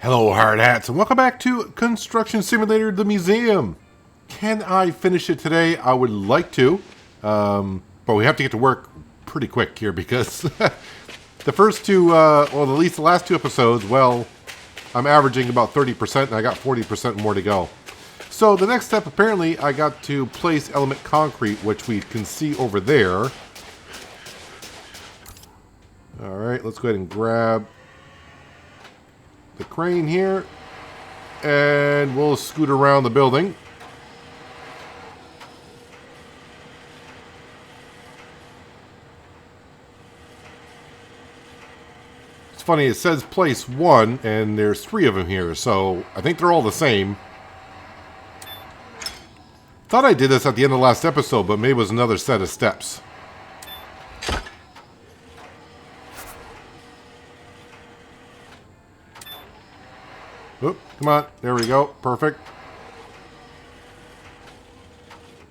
Hello, hard hats, and welcome back to Construction Simulator: The Museum. Can I finish it today? I would like to, but we have to get to work pretty quick here because the first two, well, at least the last two episodes, well, I'm averaging about 30%, and I got 40% more to go. So the next step, apparently, I got to place element concrete, which we can see over there. All right, let's go ahead and grab the crane here, and we'll scoot around the building. It's funny, it says place 1, and there's 3 of them here, so I think they're all the same. Thought I did this at the end of the last episode, but maybe it was another set of steps. Oop, come on, there we go, perfect.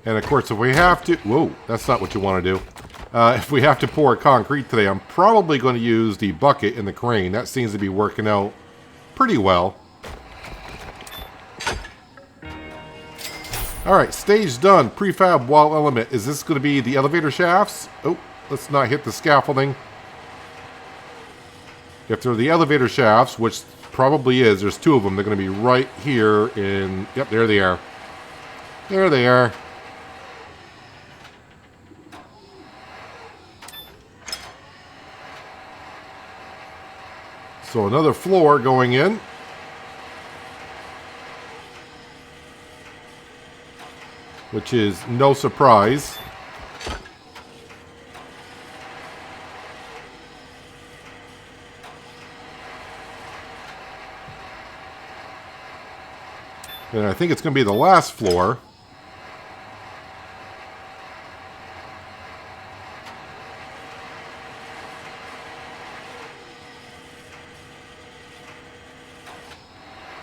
And of course, if we have to, whoa, that's not what you want to do. If we have to pour concrete today, I'm probably going to use the bucket in the crane. That seems to be working out pretty well. All right, stage done. Prefab wall element. Is this going to be the elevator shafts? Oh, let's not hit the scaffolding. If they're the elevator shafts, which probably is, there's 2 of them. They're going to be right here in, yep, there they are. There they are. So another floor going in. Which is no surprise. And I think it's going to be the last floor.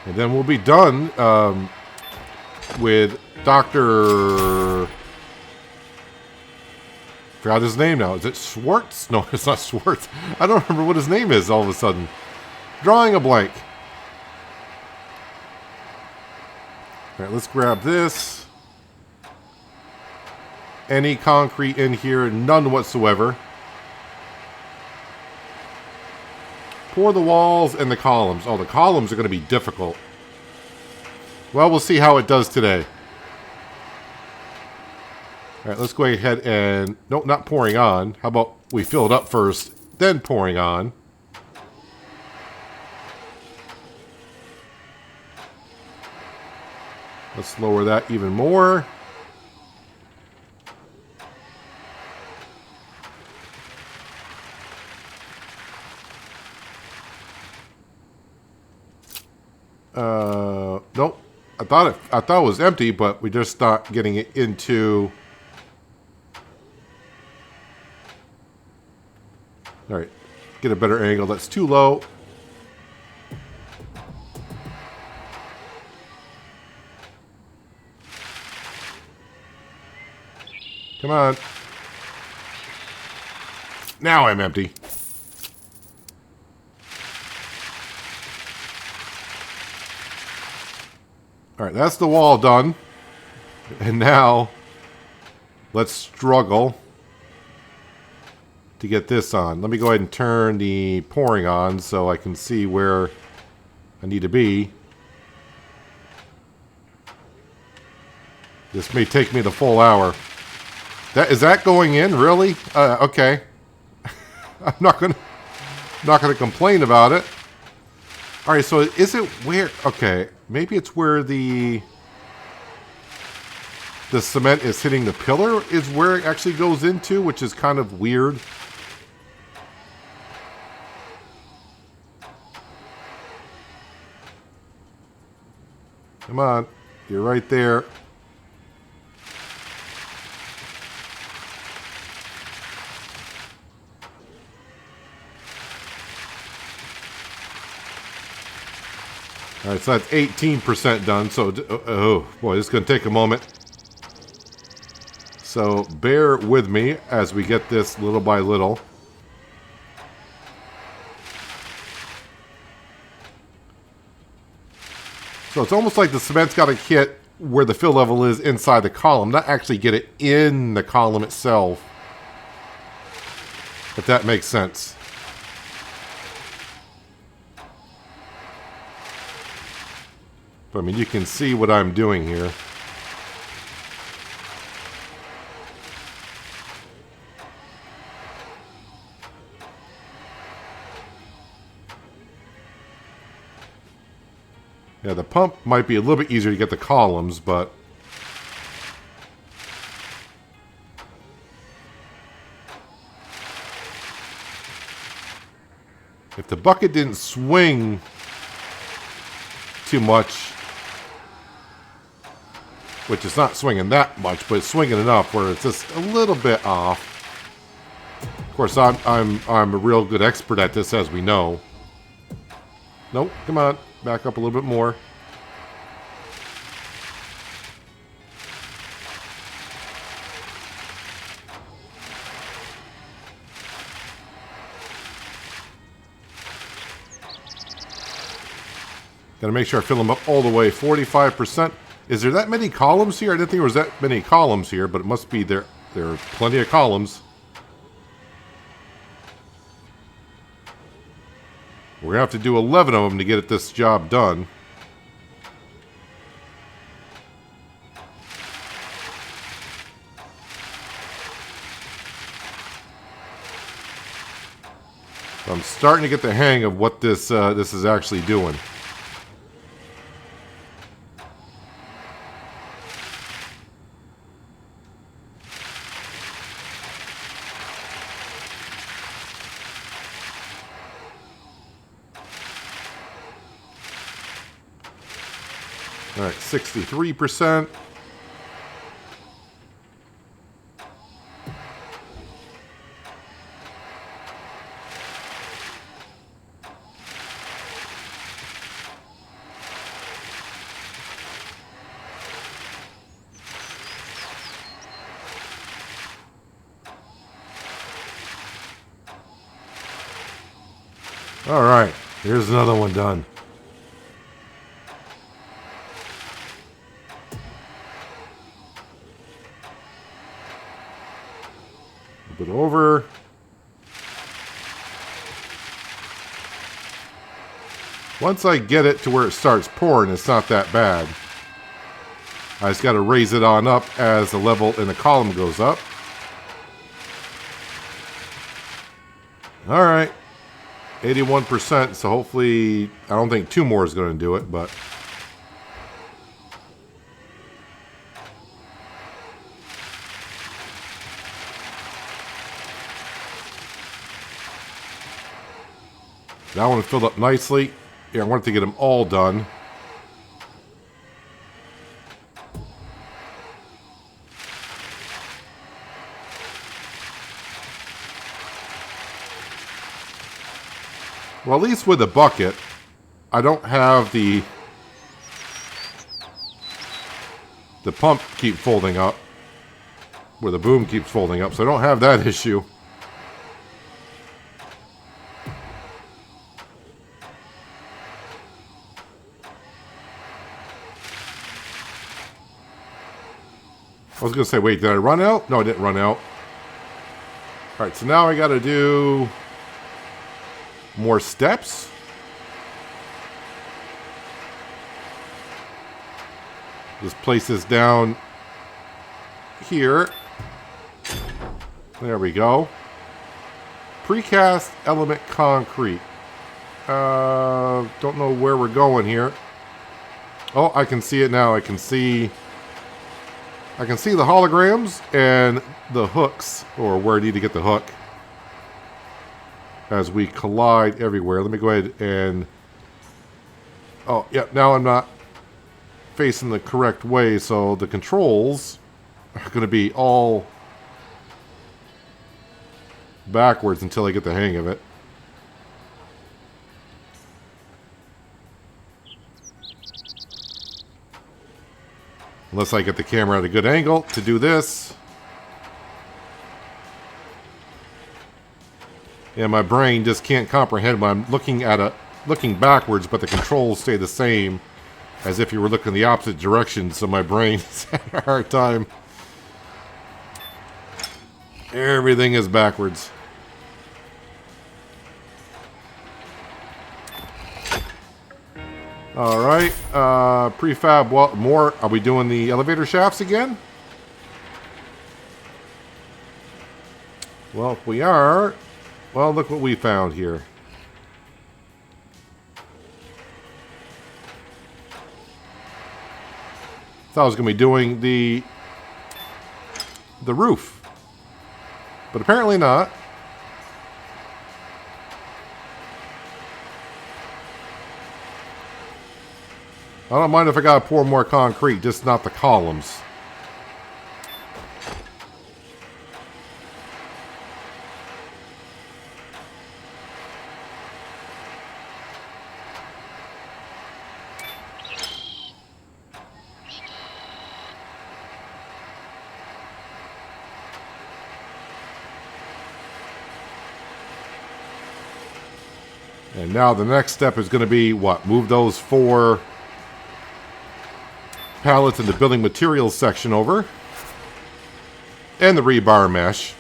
And then we'll be done with Dr. Forgot his name now. Is it Schwartz? No, it's not Schwartz. I don't remember what his name is all of a sudden. Drawing a blank. All right, let's grab this. Any concrete in here? None whatsoever. Pour the walls and the columns. Oh, the columns are going to be difficult. Well, we'll see how it does today. All right, let's go ahead and... No, not pouring on. How about we fill it up first, then pouring on. Let's lower that even more. Nope. I thought it was empty, but we just not getting it into. All right, get a better angle. That's too low. Come on. Now I'm empty. All right, that's the wall done. And now, let's struggle to get this on. Let me go ahead and turn the pouring on so I can see where I need to be. This may take me the full hour. Is that going in, really? Okay. I'm not gonna complain about it. All right, so is it where? Okay, maybe it's where the cement is hitting the pillar is where it actually goes into, which is kind of weird. Come on, you're right there. All right, so that's 18% done. So, oh boy, this is going to take a moment. So bear with me as we get this little by little. So it's almost like the cement's got to hit where the fill level is inside the column, not actually get it in the column itself. If that makes sense. But, I mean, you can see what I'm doing here. Yeah, the pump might be a little bit easier to get the columns, but if the bucket didn't swing too much, which is not swinging that much, but it's swinging enough where it's just a little bit off. Of course, I'm a real good expert at this, as we know. Nope, come on. Back up a little bit more. Gotta make sure I fill them up all the way. 45%. Is there that many columns here? I didn't think there was that many columns here, but it must be there. There are plenty of columns. We're going to have to do 11 of them to get this job done. I'm starting to get the hang of what this is actually doing. All right, 63%. All right, here's another one done. A bit over. Once I get it to where it starts pouring, it's not that bad. I just got to raise it on up as the level in the column goes up. All right. 81%, so hopefully, I don't think two more is going to do it, but that one filled up nicely. Yeah, I wanted to get them all done. Well, at least with the bucket, I don't have the pump keep folding up, where the boom keeps folding up, so I don't have that issue. I was going to say, wait, did I run out? No, I didn't run out. All right, so now I got to do more steps. Just place this down here. There we go. Precast element concrete. Don't know where we're going here. Oh, I can see it now. I can see the holograms and the hooks, or where I need to get the hook, as we collide everywhere. Let me go ahead and... Oh, yeah, now I'm not facing the correct way, so the controls are going to be all backwards until I get the hang of it. Unless I get the camera at a good angle to do this. And my brain just can't comprehend when I'm looking backwards, but the controls stay the same As if you were looking the opposite direction, so my brain's having a hard time. Everything is backwards. Alright, prefab, well, more, are we doing the elevator shafts again? Well, if we are, well, look what we found here. Thought I was going to be doing the roof, but apparently not. I don't mind if I gotta pour more concrete, just not the columns. And now the next step is going to be what? Move those 4 pallets in the building materials section over. And the rebar mesh.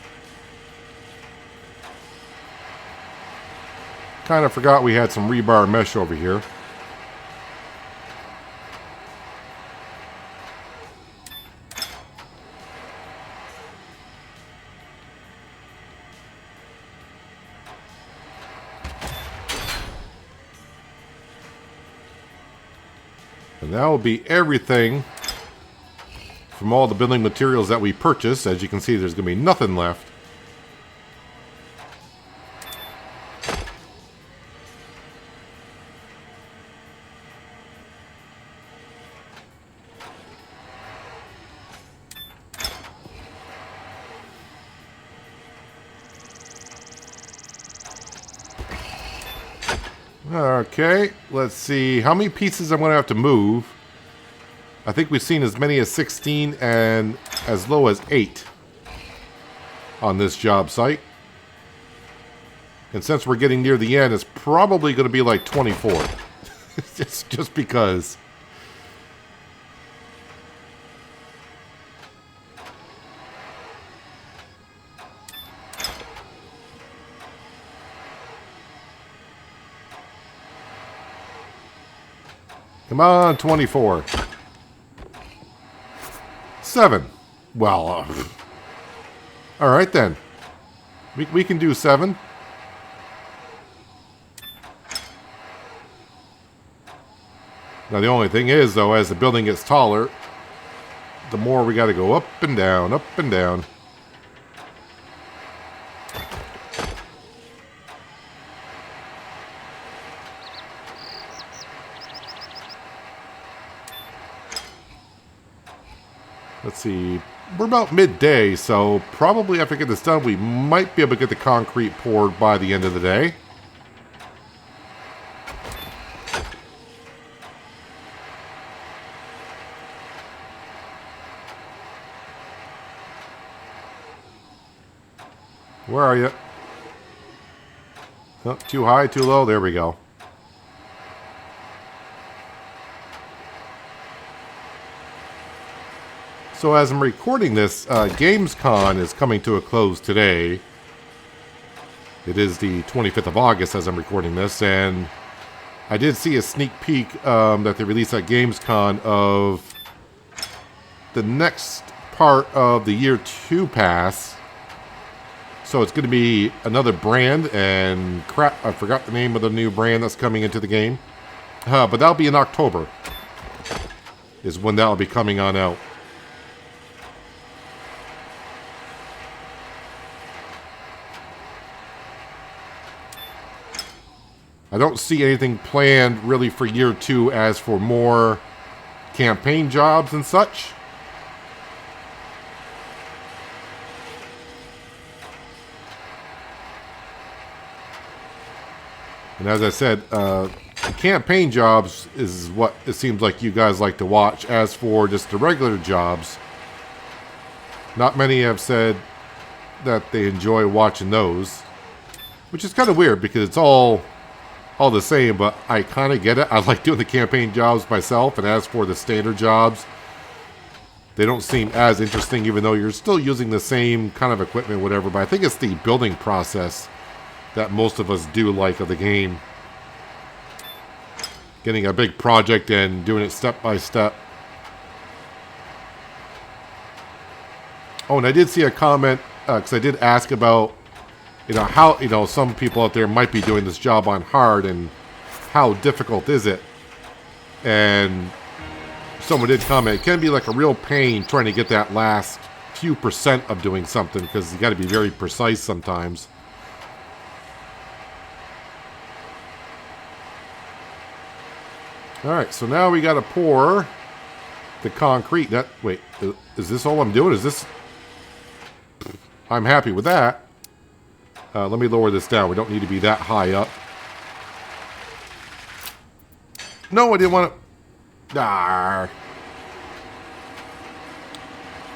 Kind of forgot we had some rebar mesh over here. And that will be everything from all the building materials that we purchased. As you can see, there's going to be nothing left. Okay, let's see how many pieces I'm going to have to move. I think we've seen as many as 16 and as low as 8 on this job site. And since we're getting near the end, it's probably going to be like 24. just because. Come on, 24. 7. Well, all right then. We can do 7. Now the only thing is, though, as the building gets taller, the more we got to go up and down, up and down. Let's see, we're about midday, so probably after we get this done, we might be able to get the concrete poured by the end of the day. Where are you? Oh, too high, too low, there we go. So as I'm recording this, Gamescom is coming to a close today. It is the 25th of August as I'm recording this, and I did see a sneak peek that they released at Gamescom of the next part of the Year 2 pass. So it's going to be another brand, and crap, I forgot the name of the new brand that's coming into the game. But that'll be in October, is when that'll be coming on out. I don't see anything planned really for Year 2 as for more campaign jobs and such. And as I said, the campaign jobs is what it seems like you guys like to watch. As for just the regular jobs, not many have said that they enjoy watching those. Which is kind of weird because it's all all the same, but I kind of get it. I like doing the campaign jobs myself, and as for the standard jobs, they don't seem as interesting, even though you're still using the same kind of equipment, whatever. But I think it's the building process that most of us do like of the game. Getting a big project and doing it step by step. Oh, and I did see a comment, because I did ask about, how, some people out there might be doing this job on hard, and how difficult is it? And someone did comment, it can be like a real pain trying to get that last few percent of doing something, because you got to be very precise sometimes. Alright, so now we got to pour the concrete. Wait, is this all I'm doing? Is this... I'm happy with that. Let me lower this down. We don't need to be that high up. No, I didn't want to... Ah.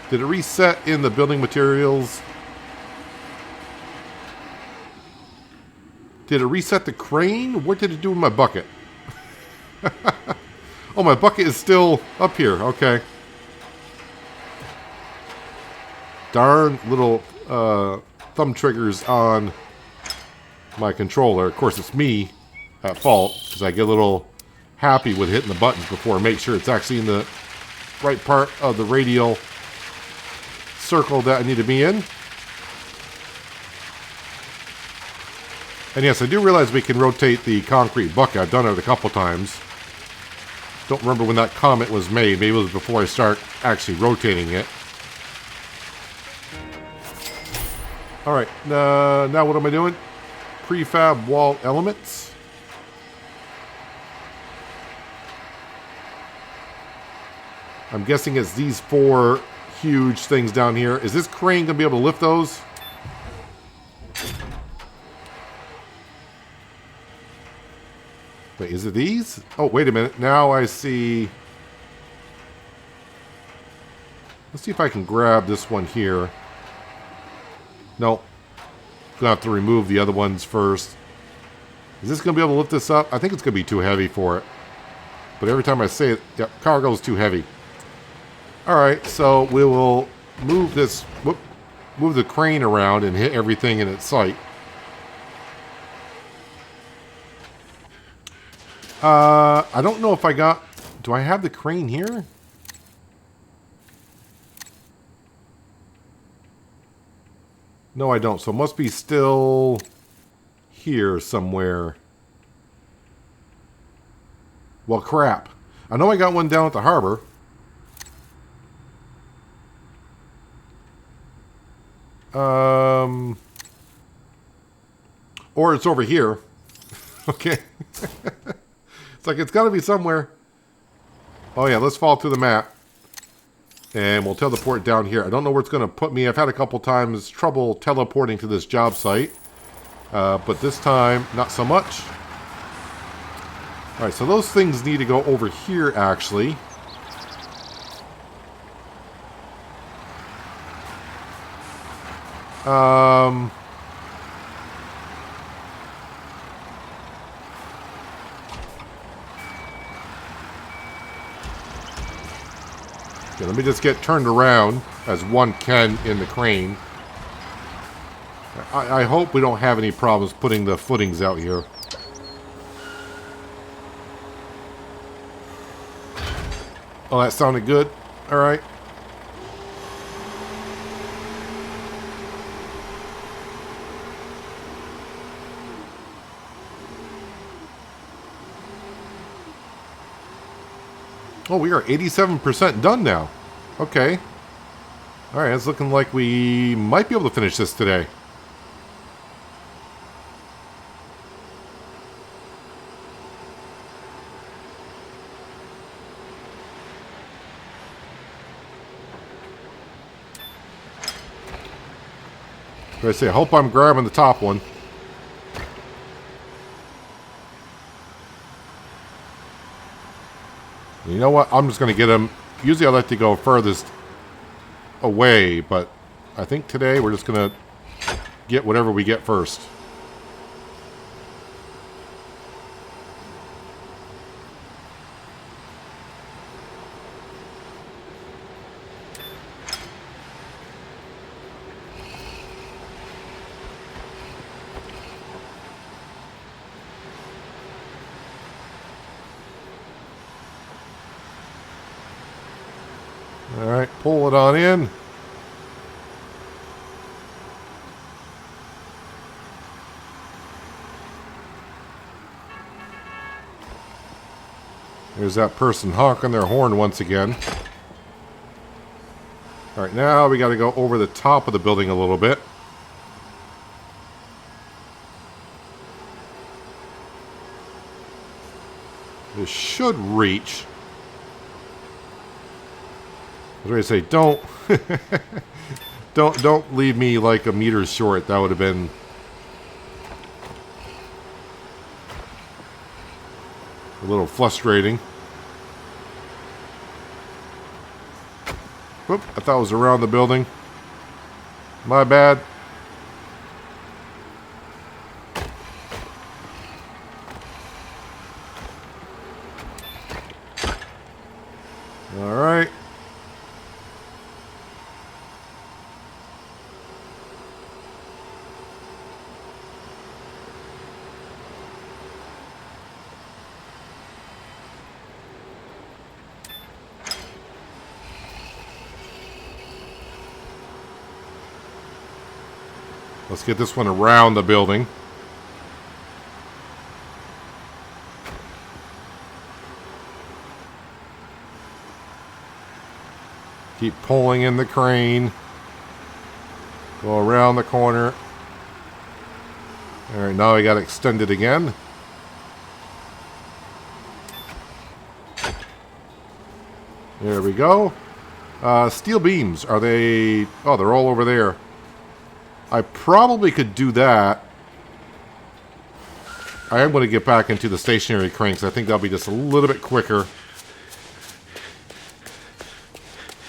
Did it reset in the building materials? Did it reset the crane? What did it do with my bucket? Oh, my bucket is still up here. Okay. Darn little thumb triggers on my controller. Of course, it's me at fault, because I get a little happy with hitting the buttons before I make sure it's actually in the right part of the radial circle that I need to be in. And yes, I do realize we can rotate the concrete bucket. I've done it a couple times. Don't remember when that comment was made. Maybe it was before I start actually rotating it. Alright, now what am I doing? Prefab wall elements. I'm guessing it's these 4 huge things down here. Is this crane going to be able to lift those? Wait, is it these? Oh, wait a minute. Now I see... Let's see if I can grab this one here. No. Gonna have to remove the other ones first. Is this gonna be able to lift this up? I think it's gonna be too heavy for it. But every time I say it, yeah, cargo is too heavy. Alright, so we will move this... move the crane around and hit everything in its sight. I don't know if I got... Do I have the crane here? No, I don't. So it must be still here somewhere. Well, crap. I know I got one down at the harbor. Or it's over here. Okay. It's like it's got to be somewhere. Oh yeah, let's fall through the map. And we'll teleport down here. I don't know where it's going to put me. I've had a couple times trouble teleporting to this job site. But this time, not so much. Alright, so those things need to go over here, actually. Okay, let me just get turned around as one can in the crane. I hope we don't have any problems putting the footings out here. Oh, that sounded good. All right. Oh, we are 87% done now. Okay. All right, it's looking like we might be able to finish this today. I say, I hope I'm grabbing the top one. You know what? I'm just going to get them. Usually I like to go furthest away, but I think today we're just going to get whatever we get first. Alright, pull it on in. There's that person honking their horn once again. Alright, now we got to go over the top of the building a little bit. This should reach. I was ready to say, don't leave me like a meter short. That would have been a little frustrating. Whoop, I thought it was around the building. My bad. All right. Let's get this one around the building. Keep pulling in the crane. Go around the corner. All right, now I got to extend it again. There we go. Steel beams. Are they... Oh, they're all over there. I probably could do that. I am going to get back into the stationary cranks. I think that'll be just a little bit quicker.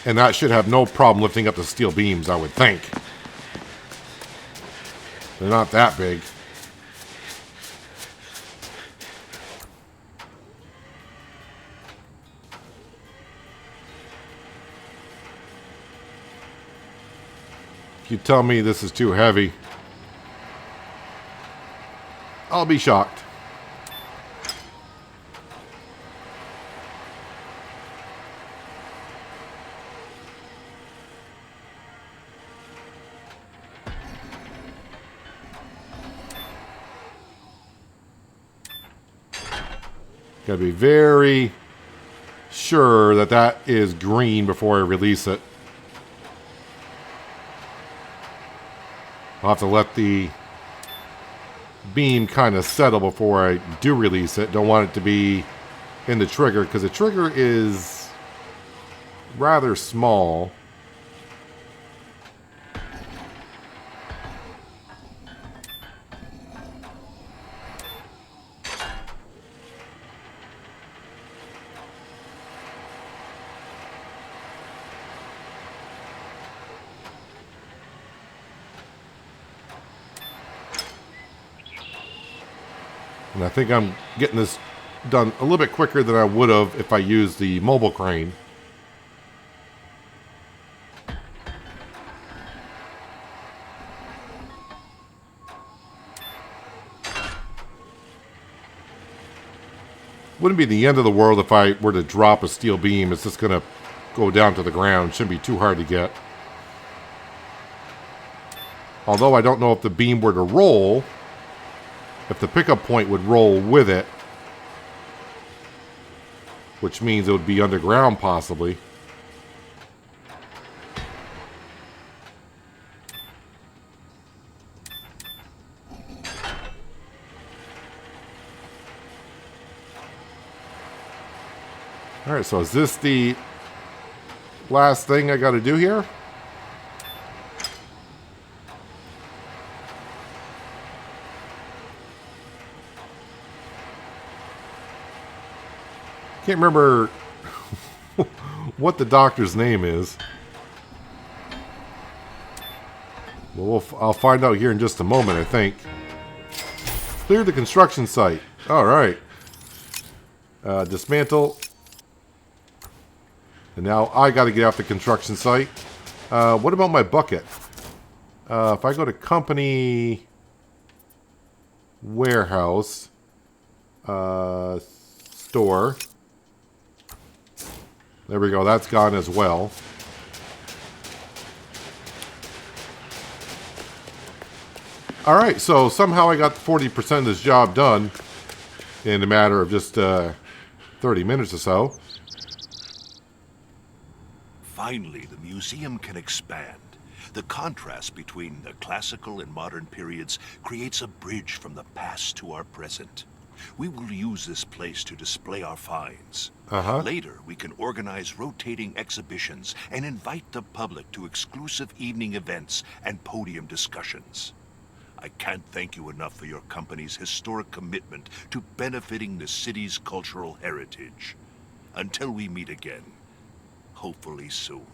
And that should have no problem lifting up the steel beams, I would think. They're not that big. If you tell me this is too heavy, I'll be shocked. Gotta be very sure that that is green before I release it. I'll have to let the beam kind of settle before I do release it. Don't want it to be in the trigger because the trigger is rather small. And I think I'm getting this done a little bit quicker than I would have if I used the mobile crane. Wouldn't be the end of the world if I were to drop a steel beam. It's just going to go down to the ground. Shouldn't be too hard to get. Although I don't know if the beam were to roll, if the pickup point would roll with it, which means it would be underground possibly. Alright, so is this the last thing I got to do here? Can't remember what the doctor's name is. Well, I'll find out here in just a moment, I think. Clear the construction site. Alright. Dismantle. And now I got to get off the construction site. What about my bucket? If I go to company warehouse store, There we go. That's gone as well. Alright, so somehow I got 40% of this job done in a matter of just 30 minutes or so. Finally, the museum can expand. The contrast between the classical and modern periods creates a bridge from the past to our present. We will use this place to display our finds. Later, we can organize rotating exhibitions and invite the public to exclusive evening events and podium discussions. I can't thank you enough for your company's historic commitment to benefiting the city's cultural heritage. Until we meet again, hopefully soon.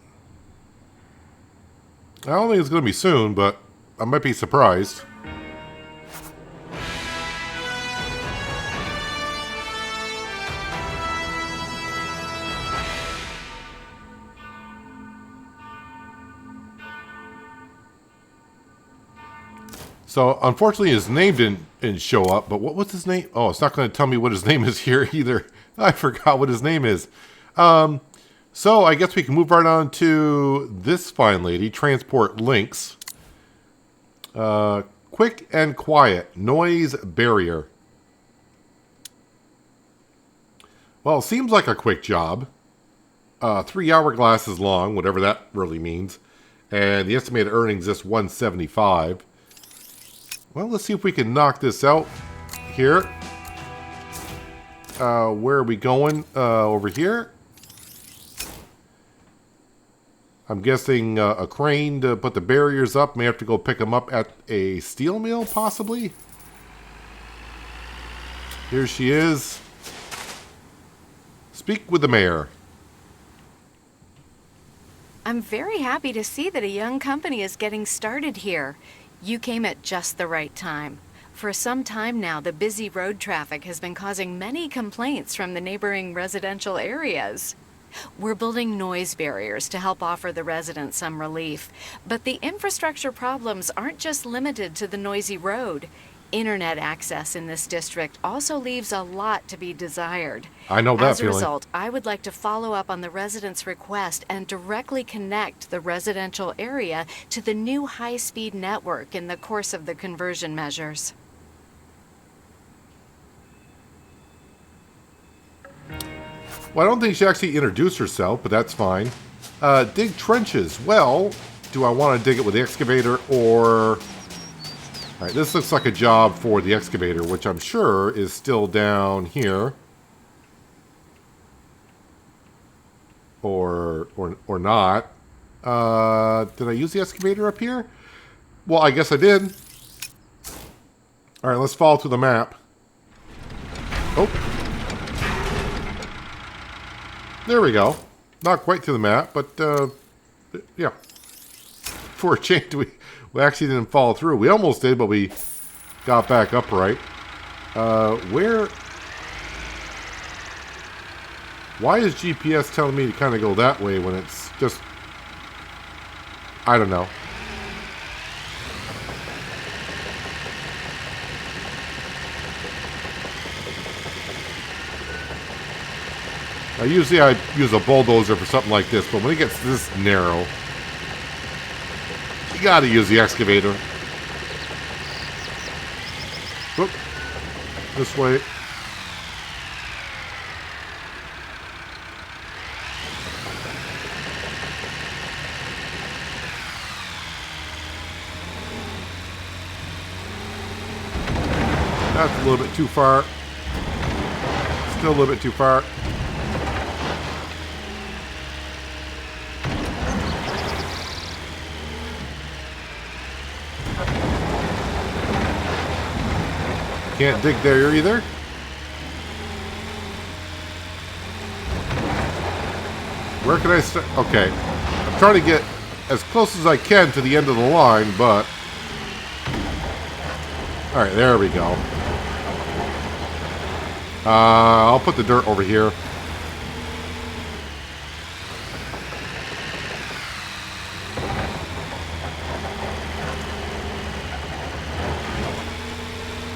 I don't think it's going to be soon, but I might be surprised. So, unfortunately, his name didn't show up, but what was his name? Oh, it's not going to tell me what his name is here either. I forgot what his name is. So, I guess we can move right on to this fine lady, Transport Links. Quick and quiet, noise barrier. Well, it seems like a quick job. 3 hourglasses long, whatever that really means. And the estimated earnings is $175. Well, let's see if we can knock this out here. Where are we going? Over here. I'm guessing a crane to put the barriers up. May have to go pick them up at a steel mill, possibly. Here she is. Speak with the mayor. I'm very happy to see that a young company is getting started here. You came at just the right time. For some time now, the busy road traffic has been causing many complaints from the neighboring residential areas. We're building noise barriers to help offer the residents some relief. But the infrastructure problems aren't just limited to the noisy road. Internet access in this district also leaves a lot to be desired. I know that As a feeling. result, I would like to follow up on the residents' request and directly connect the residential area to the new high-speed network in the course of the conversion measures. Well, I don't think she actually introduced herself, but that's fine. Dig trenches. Well, do I want to dig it with the excavator or... Alright, this looks like a job for the excavator, which I'm sure is still down here. Or not. Did I use the excavator up here? Well, I guess I did. Alright, let's follow through the map. Oh. There we go. Not quite to the map, but, yeah. For a change, we actually didn't follow through. We almost did, but we got back upright. Where... Why is GPS telling me to kind of go that way when it's just... I don't know. Usually I use a bulldozer for something like this, but when it gets this narrow, you gotta use the excavator. Oop. This way. That's a little bit too far. Still a little bit too far. Can't dig there either. Where can I start? Okay. I'm trying to get as close as I can to the end of the line, but... Alright, there we go. I'll put the dirt over here.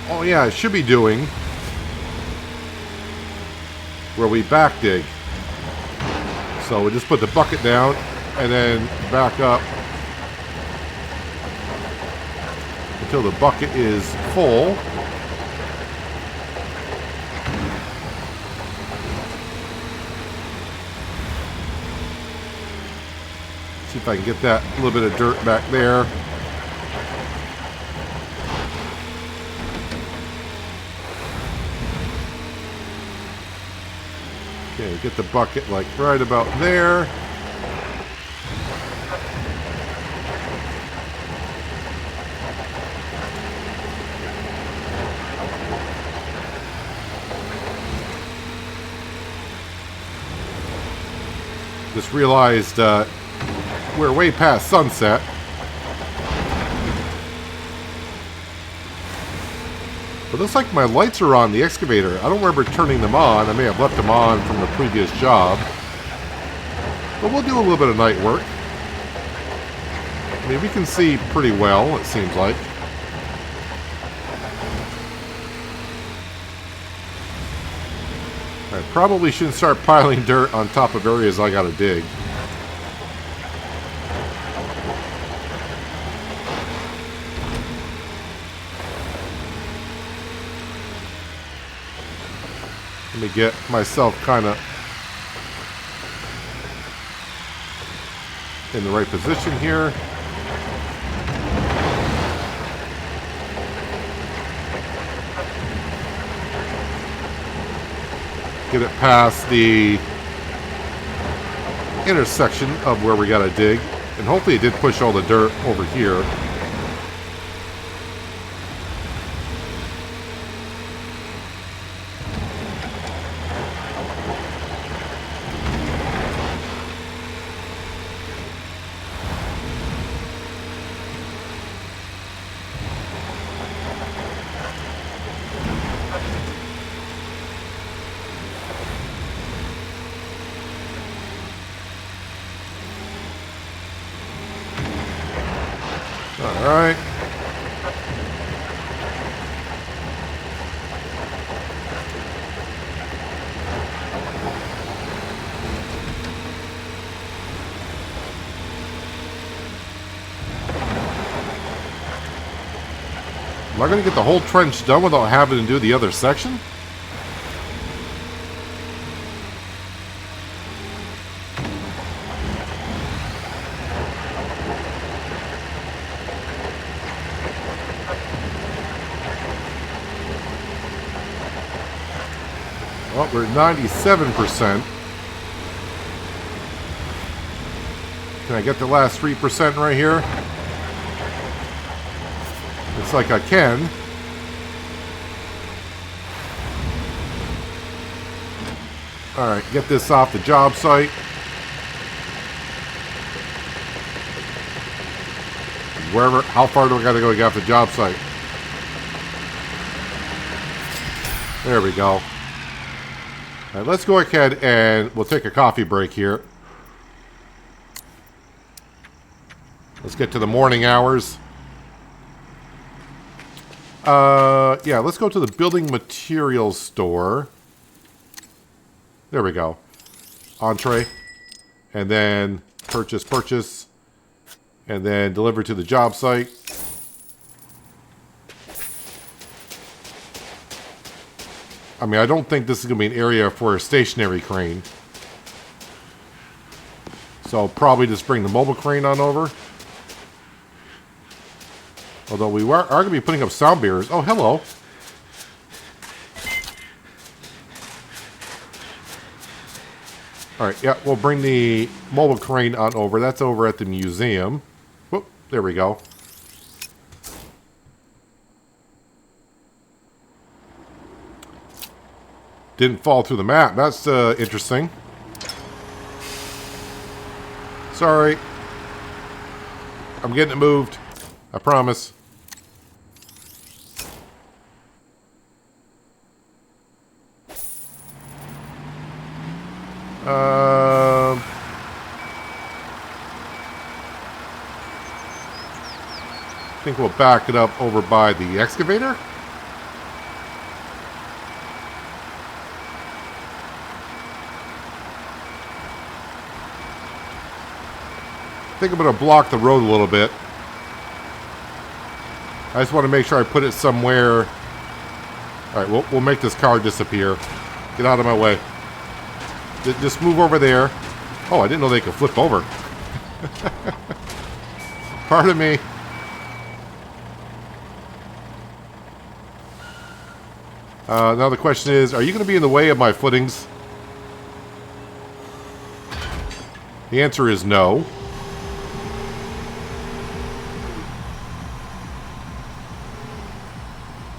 Oh yeah, I should be doing where we back dig. So we just put the bucket down and then back up until the bucket is full. See if I can get that little bit of dirt back there. Okay, get the bucket like right about there. Just realized we're way past sunset. It looks like my lights are on the excavator. I don't remember turning them on. I may have left them on from the previous job. But we'll do a little bit of night work. I mean, we can see pretty well, it seems like. I probably shouldn't start piling dirt on top of areas I gotta dig. Let me get myself kind of in the right position here. Get it past the intersection of where we got to dig. And hopefully it did push all the dirt over here. Alright. Am I going to get the whole trench done without having to do the other section? Well, we're at 97%. Can I get the last 3% right here? Looks like I can. Alright, get this off the job site. Wherever, how far do I gotta go to get off the job site? There we go. All right, let's go ahead and we'll take a coffee break here. Let's get to the morning hours. Yeah, let's go to the building materials store. There we go. Entree. And then purchase. And then deliver to the job site. I mean, I don't think this is going to be an area for a stationary crane. So I'll probably just bring the mobile crane on over. Although we are going to be putting up sound barriers. Oh, hello. Alright, yeah, we'll bring the mobile crane on over. That's over at the museum. Whoop, there we go. Didn't fall through the map. That's interesting. Sorry. I'm getting it moved. I promise. I think we'll back it up over by the excavator. think I'm going to block the road a little bit. I just want to make sure I put it somewhere. Alright, we'll make this car disappear. Get out of my way. Just move over there. Oh, I didn't know they could flip over. Pardon me. Now the question is, are you going to be in the way of my footings? The answer is no.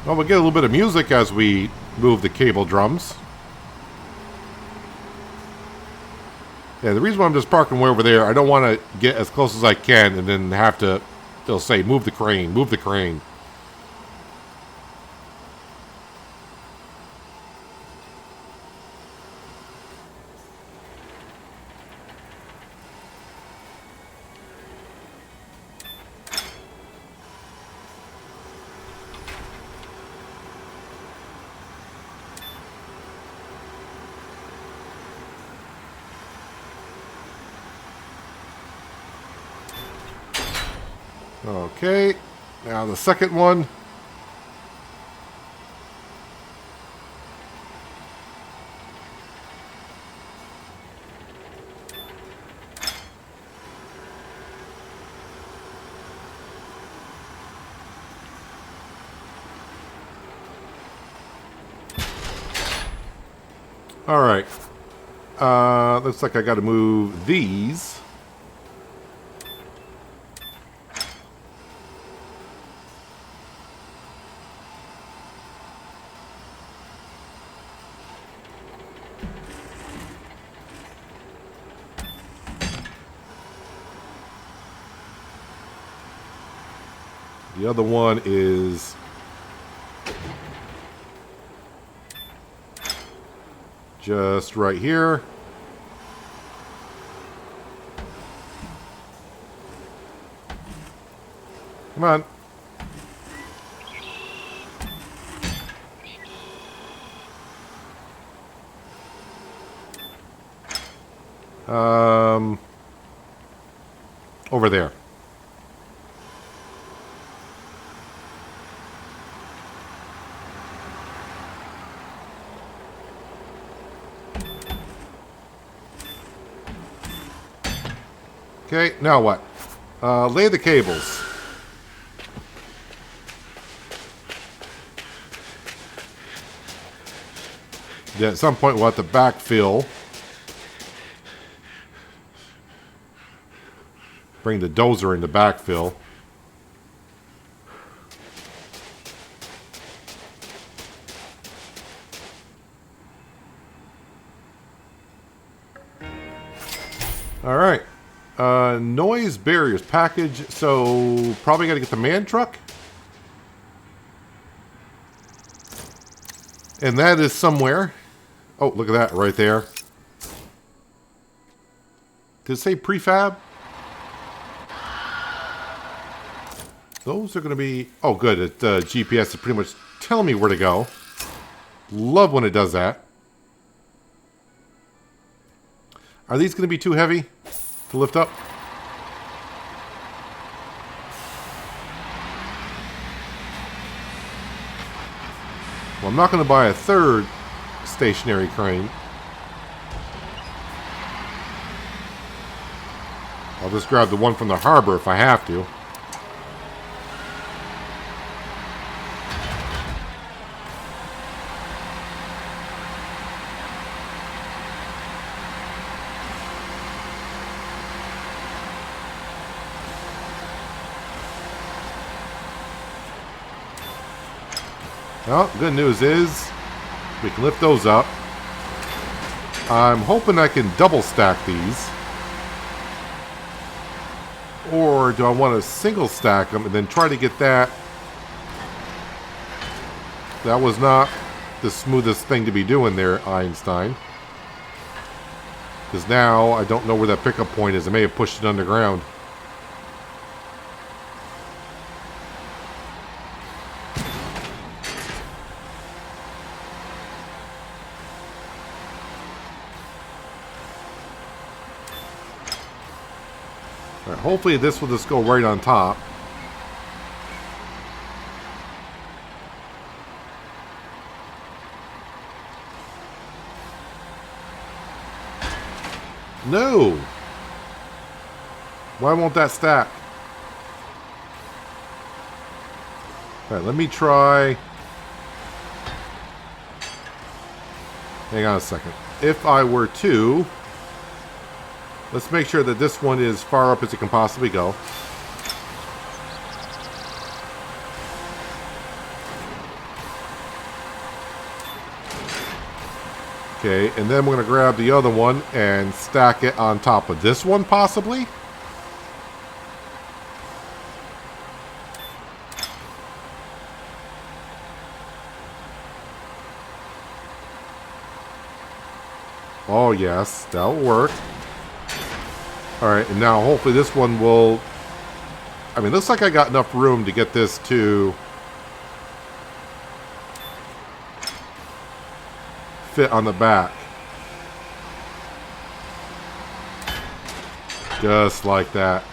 Well, we'll get a little bit of music as we move the cable drums. Yeah, the reason why I'm just parking way over there, I don't want to get as close as I can and then have to, they'll say, move the crane, move the crane. Okay, now the second one. All right. Looks like I got to move these. The other one is just right here. Come on. Over there. Okay, now what? Lay the cables. Yeah, at some point we'll have to backfill. Bring the dozer into backfill. All right. Noise barriers package. So probably got to get the man truck. And that is somewhere. Oh, look at that right there. Did it say prefab? Those are going to be... Oh, good. GPS is pretty much telling me where to go. Love when it does that. Are these going to be too heavy to lift up? Well, I'm not going to buy a third stationary crane. I'll just grab the one from the harbor if I have to. Well, good news is we can lift those up. I'm hoping I can double stack these. Or do I want to single stack them and then try to get that? That was not the smoothest thing to be doing there, Einstein. Because now I don't know where that pickup point is. I may have pushed it underground. Alright, hopefully this will just go right on top. No! Why won't that stack? Alright, let me try... Hang on a second. If I were to... Let's make sure that this one is far up as it can possibly go. Okay, and then we're going to grab the other one and stack it on top of this one, possibly. Oh, yes, that'll work. Alright, and now hopefully this one will... I mean, looks like I got enough room to get this to... fit on the back. Just like that.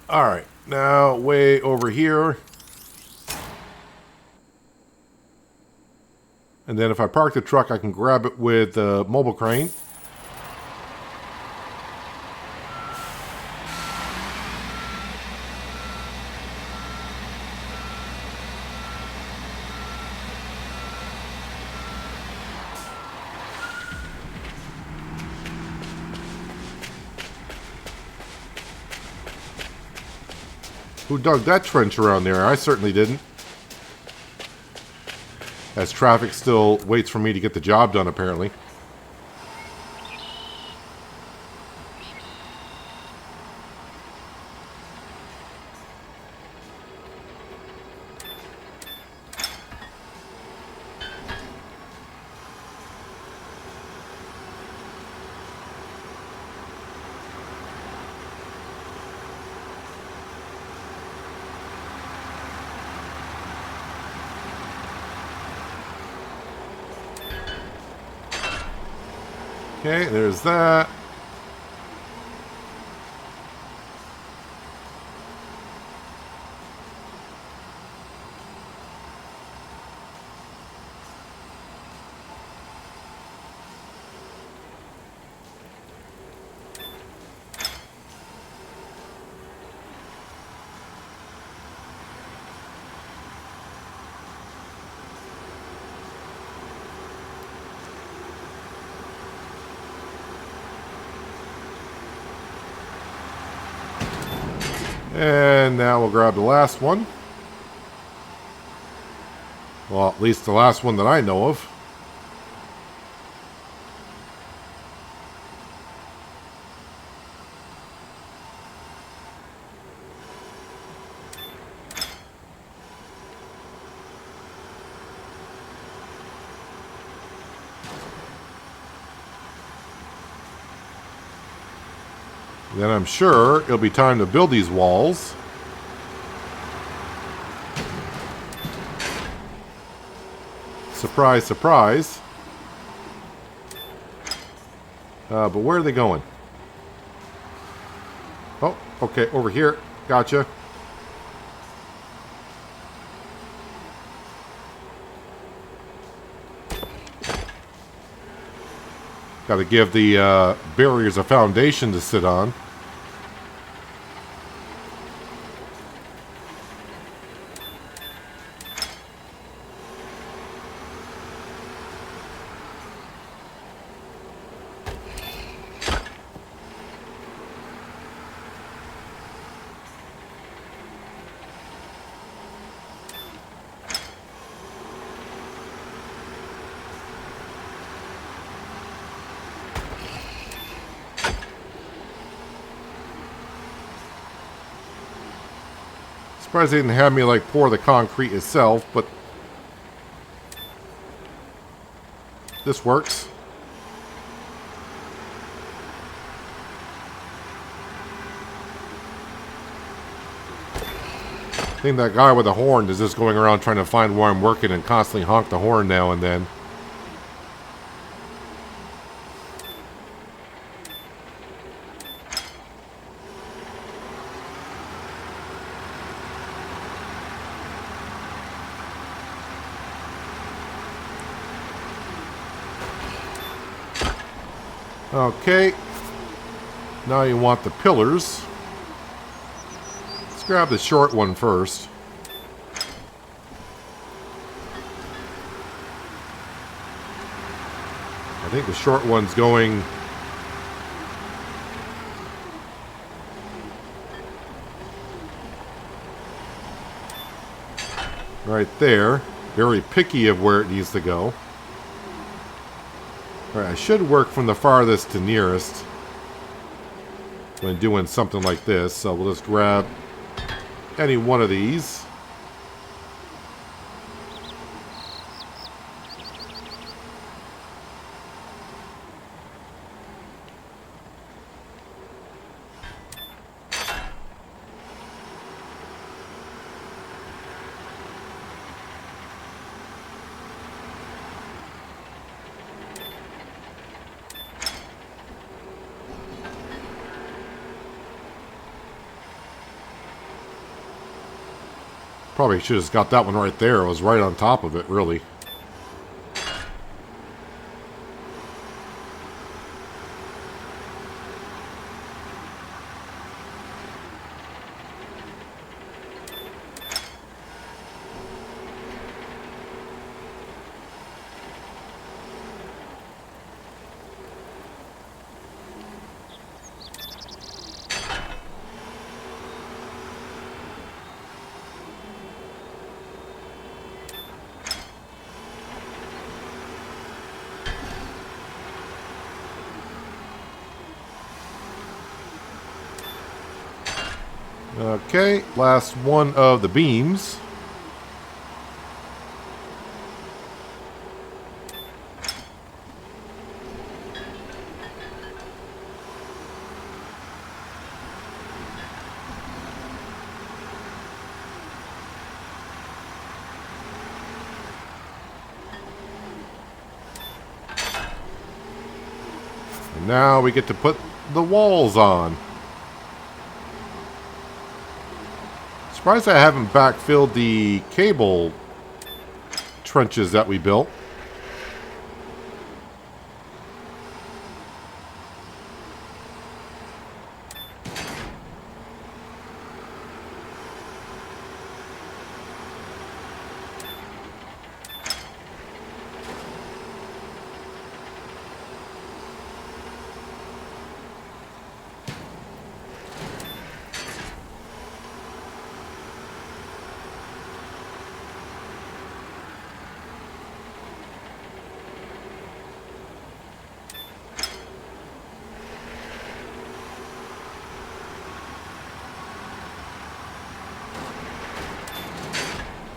Alright, now way over here. And then if I park the truck, I can grab it with the mobile crane. Who dug that trench around there? I certainly didn't. As traffic still waits for me to get the job done, apparently. Okay, there's that. And now we'll grab the last one. Well, at least the last one that I know of. Then I'm sure it'll be time to build these walls. Surprise, surprise. But where are they going? Oh, okay, over here. Gotcha. Got to give the barriers a foundation to sit on. Surprised they didn't have me like pour the concrete itself, but this works. think that guy with the horn is just going around trying to find where I'm working and constantly honk the horn now and then. Okay. Now you want the pillars. Let's grab the short one first. I think the short one's going right there. Very picky of where it needs to go. Alright, I should work from the farthest to nearest when doing something like this. So we'll just grab any one of these. Probably should have just got that one right there. It was right on top of it, really. Okay, last one of the beams. And now we get to put the walls on. Surprised I haven't backfilled the cable trenches that we built.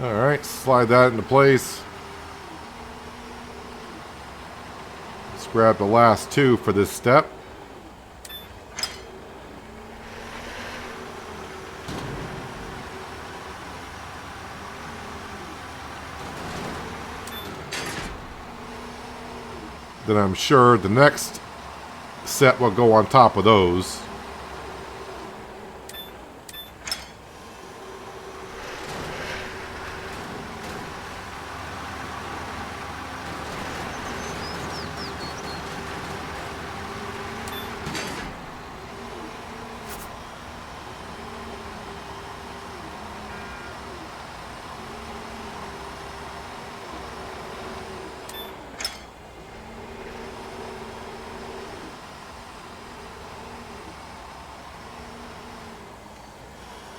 Alright, slide that into place. Let's grab the last two for this step. Then I'm sure the next set will go on top of those.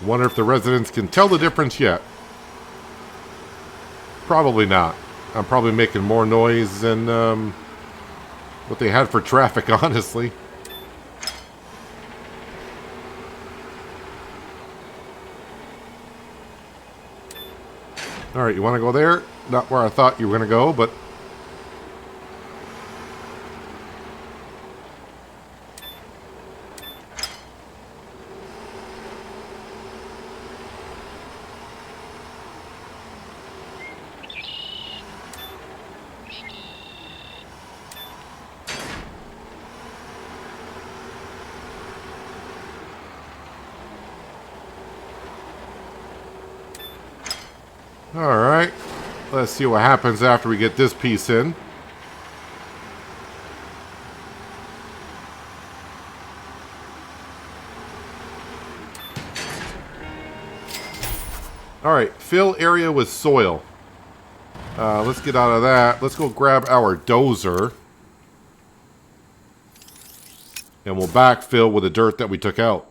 Wonder if the residents can tell the difference yet. Probably not. I'm probably making more noise than what they had for traffic, honestly. Alright, you want to go there? Not where I thought you were going to go, but... Alright. Let's see what happens after we get this piece in. Alright, fill area with soil. Let's get out of that. Let's go grab our dozer. And we'll backfill with the dirt that we took out.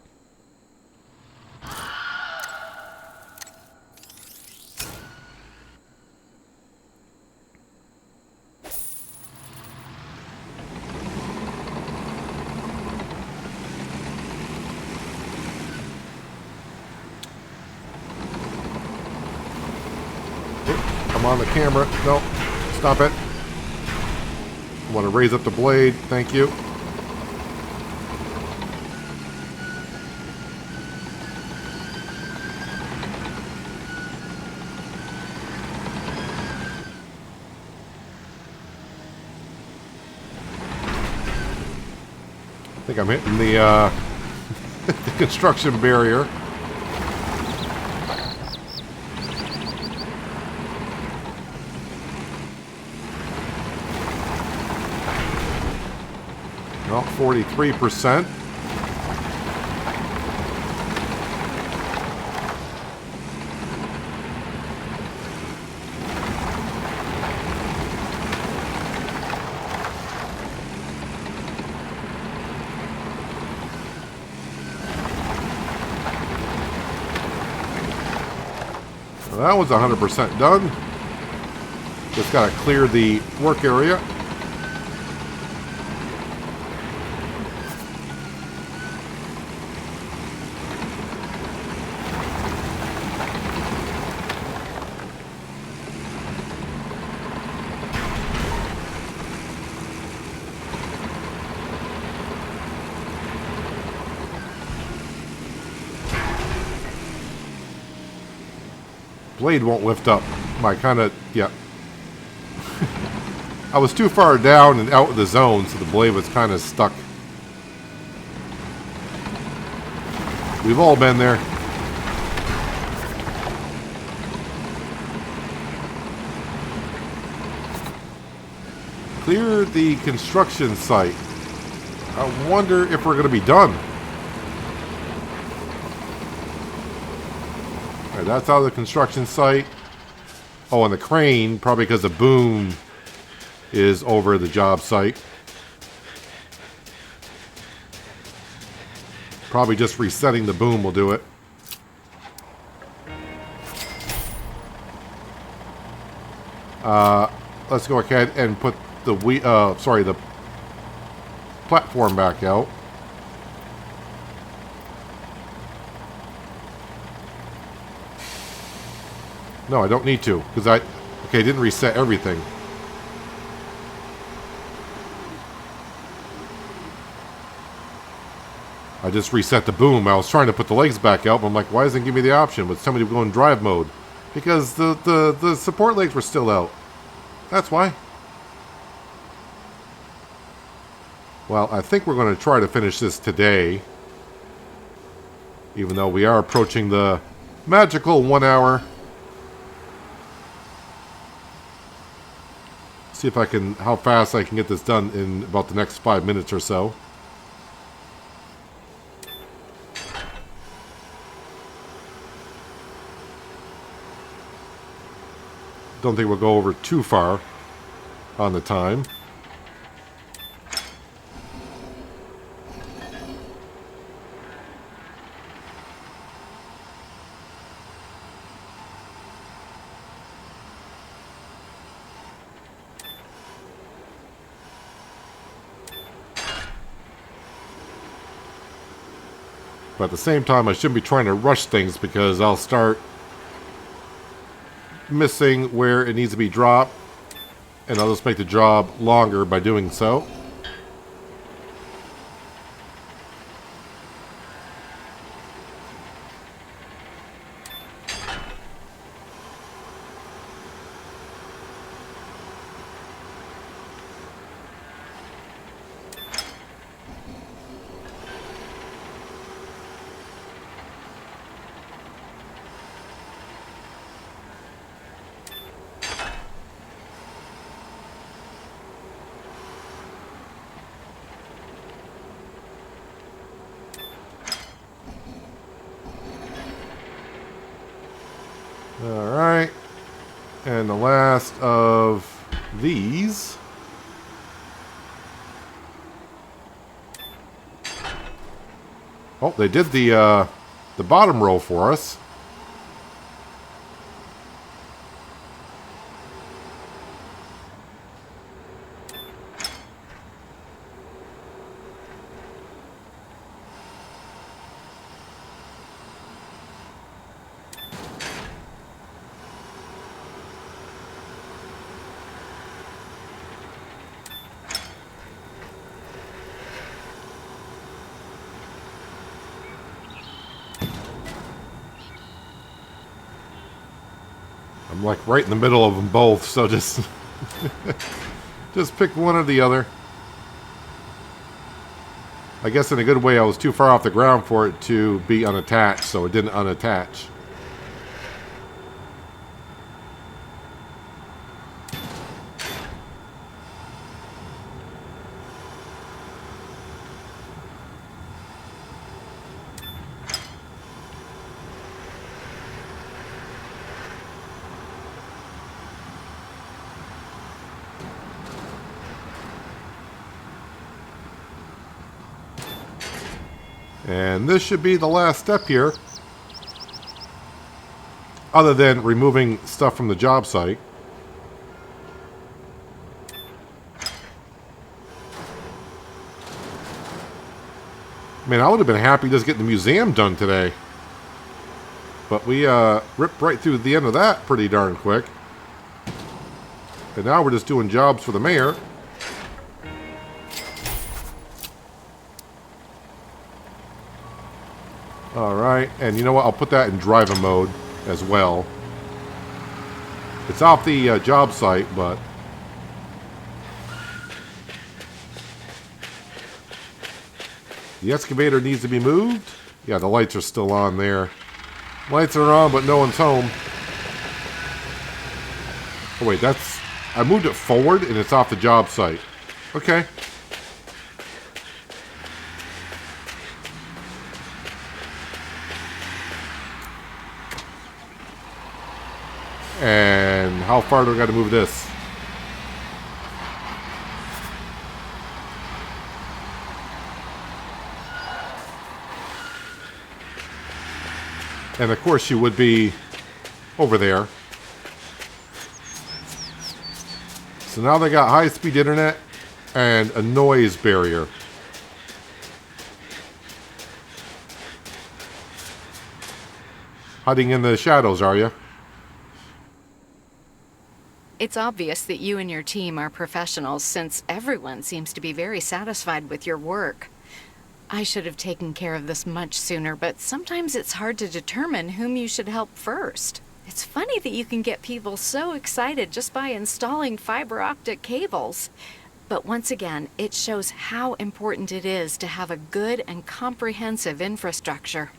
I'm on the camera. No, stop it. I want to raise up the blade. Thank you. I think I'm hitting the, the construction barrier. Well, 43%. Well, that was 100% done. Just got to clear the work area. Blade won't lift up. My kind of, yeah. I was too far down and out of the zone, so the blade was kind of stuck. We've all been there. Clear the construction site. I wonder if we're going to be done. Alright, that's out of the construction site. Oh, and the crane, probably because the boom is over the job site. Probably just resetting the boom will do it. Let's go ahead and put the the platform back out. No, I don't need to, because I didn't reset everything. I just reset the boom. I was trying to put the legs back out, but I'm like, why doesn't it give me the option? Would somebody go in drive mode? Because the support legs were still out. That's why. Well, I think we're going to try to finish this today. Even though we are approaching the magical 1 hour. See if I can, how fast I can get this done in about the next 5 minutes or so. Don't think we'll go over too far on the time. But at the same time, I shouldn't be trying to rush things because I'll start missing where it needs to be dropped, and I'll just make the job longer by doing so. And the last of these. Oh, they did the bottom row for us. I'm like right in the middle of them both, so just just pick one or the other. I guess in a good way I was too far off the ground for it to be unattached, so it didn't unattach. And this should be the last step here, other than removing stuff from the job site. Man, I would have been happy just getting the museum done today. But we ripped right through the end of that pretty darn quick. And now we're just doing jobs for the mayor. Alright, and you know what? I'll put that in driver mode as well. It's off the job site, but... the excavator needs to be moved. Yeah, the lights are still on there. Lights are on, but no one's home. Oh wait, that's... I moved it forward and it's off the job site. Okay. And how far do I got to move this? And of course she would be over there. So now they got high-speed internet and a noise barrier. Hiding in the shadows, are you? It's obvious that you and your team are professionals, since everyone seems to be very satisfied with your work. I should have taken care of this much sooner, but sometimes it's hard to determine whom you should help first. It's funny that you can get people so excited just by installing fiber optic cables. But once again, it shows how important it is to have a good and comprehensive infrastructure.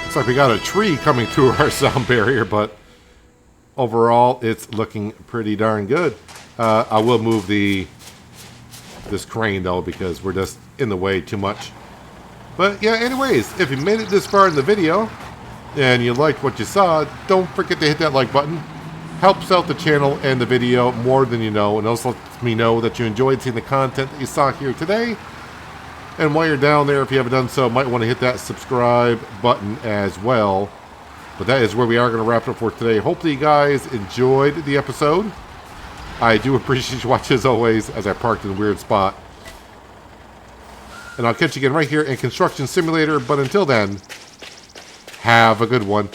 Looks like we got a tree coming through our sound barrier, but overall it's looking pretty darn good. I will move this crane though, because we're just in the way too much. But yeah, anyways, if you made it this far in the video and you liked what you saw, don't forget to hit that like button. Helps out the channel and the video more than you know, and also lets me know that you enjoyed seeing the content that you saw here today. And while you're down there, if you haven't done so, might want to hit that subscribe button as well. But that is where we are going to wrap it up for today. Hopefully you guys enjoyed the episode. I do appreciate you watching as always, as I parked in a weird spot. And I'll catch you again right here in Construction Simulator. But until then, have a good one.